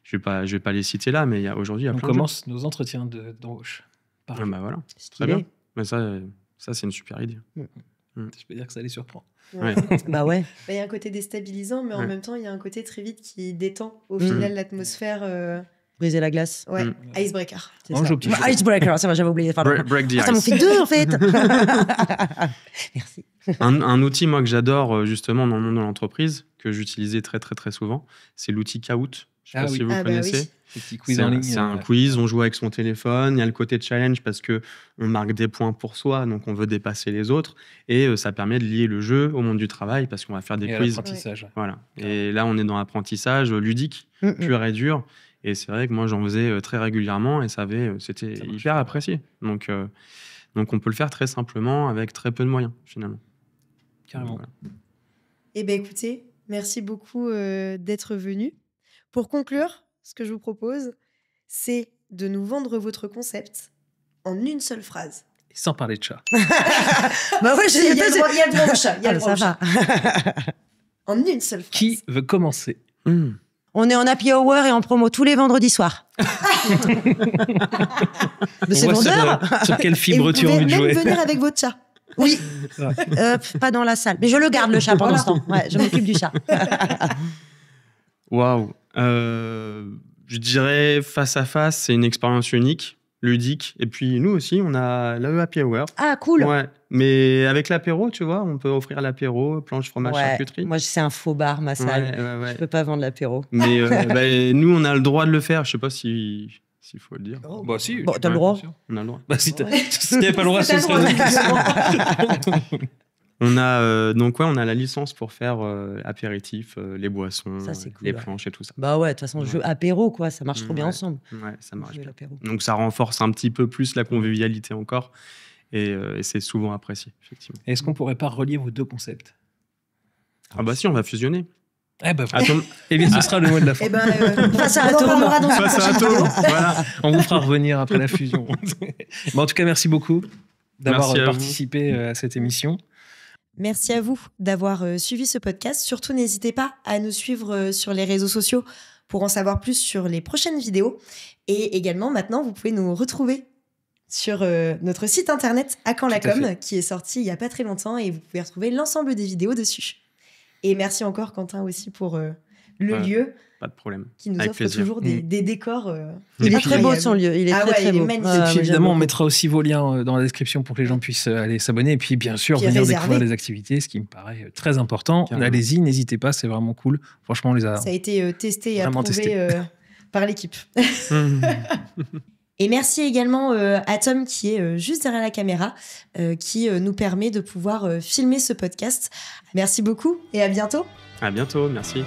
Je vais pas les citer là, mais aujourd'hui, il y a plein de jeux. On commence nos entretiens d'embauche. Bah voilà, très bien. Mais ça, c'est une super idée. Je peux dire que ça les surprend. Ouais. Bah ouais. Il y a un côté déstabilisant, mais en même temps, il y a un côté très vite qui détend au final l'atmosphère. Briser la glace. Ouais, icebreaker. Icebreaker, ça va, j'avais oublié. Break the ice. Ça m'en fait deux, en fait. Merci. Un outil, moi, que j'adore, justement, dans le monde de l'entreprise, que j'utilisais très, très, très souvent, c'est l'outil Kahoot. Je ne sais pas si vous connaissez. C'est un quiz, on joue avec son téléphone. Il y a le côté challenge parce qu'on marque des points pour soi, donc on veut dépasser les autres. Et ça permet de lier le jeu au monde du travail parce qu'on va faire des quiz. L'apprentissage. Voilà. Et là, on est dans l'apprentissage ludique, pur et dur. Et c'est vrai que moi, j'en faisais très régulièrement et c'était hyper apprécié. Donc, on peut le faire très simplement avec très peu de moyens, finalement. Carrément. Voilà. Eh bien, écoutez, merci beaucoup d'être venu. Pour conclure, ce que je vous propose, c'est de nous vendre votre concept en une seule phrase. Et sans parler de chat. Bah ouais, Il y a le droit au chat. Il y a le droit au ça chat. va. En une seule phrase. Qui veut commencer? On est en happy hour et en promo tous les vendredis soirs. Mais c'est On voit vendeur. sur quelle Et fibre vous tu as pouvez envie de même jouer. venir avec votre chat. Oui. Pas dans la salle. Mais je le garde, le chat, pendant ce temps. Ouais, je m'occupe du chat. Waouh. Je dirais face à face, c'est une expérience unique, ludique. Et puis nous aussi, on a l'AE Happy Hour. Ah, cool. Ouais. Mais avec l'apéro, tu vois, on peut offrir l'apéro, planche, fromage, charcuterie. Moi, c'est un faux bar, ma salle. Ouais. Je peux pas vendre l'apéro. Mais nous, on a le droit de le faire. Je sais pas s'il faut le dire. Bah si. Bon, t'as le droit. On a le droit. Bah si t'avais pas le droit, ce serait... On a on a la licence pour faire apéritif, les boissons, Ça, c'est cool, les ouais. planches et tout ça. Bah ouais, de toute façon, jeu apéro, quoi. Ça marche trop bien ensemble. Ouais, ça marche Jeu bien. l'apéro. Donc ça renforce un petit peu plus la convivialité encore et c'est souvent apprécié, effectivement. Est-ce qu'on pourrait pas relier vos deux concepts? Ah bah si, on va fusionner. Eh ben, Attends, eh bien, ce sera le mot de la fin. Eh ben, Face à on en Atom. parlera dans une face à prochaine Atom. vidéo. Voilà. On vous fera revenir après la fusion. Mais en tout cas, merci beaucoup d'avoir Merci à vous. participé à cette émission. Merci à vous d'avoir suivi ce podcast. Surtout, n'hésitez pas à nous suivre sur les réseaux sociaux pour en savoir plus sur les prochaines vidéos. Et également, maintenant, vous pouvez nous retrouver sur notre site internet à quand la Tout à com, fait. qui est sorti il n'y a pas très longtemps, et vous pouvez retrouver l'ensemble des vidéos dessus. Et merci encore, Quentin, aussi pour le lieu Pas de problème. qui nous Avec offre plaisir. toujours des décors. Il est puis, très beau, son lieu. Il est Ah très, ouais, très il est beau. magnifique. Et Ah, puis moi, évidemment, on j'aime mettra aussi vos liens dans la description pour que les gens puissent aller s'abonner. Et puis bien sûr, Puis venir réserver. découvrir les activités, ce qui me paraît très important. Carrément. Allez-y, n'hésitez pas, c'est vraiment cool. Franchement, on les a... Ça a été testé et Vraiment approuvé testé. par l'équipe. Et merci également à Tom qui est juste derrière la caméra, qui nous permet de pouvoir filmer ce podcast. Merci beaucoup et à bientôt. À bientôt, merci.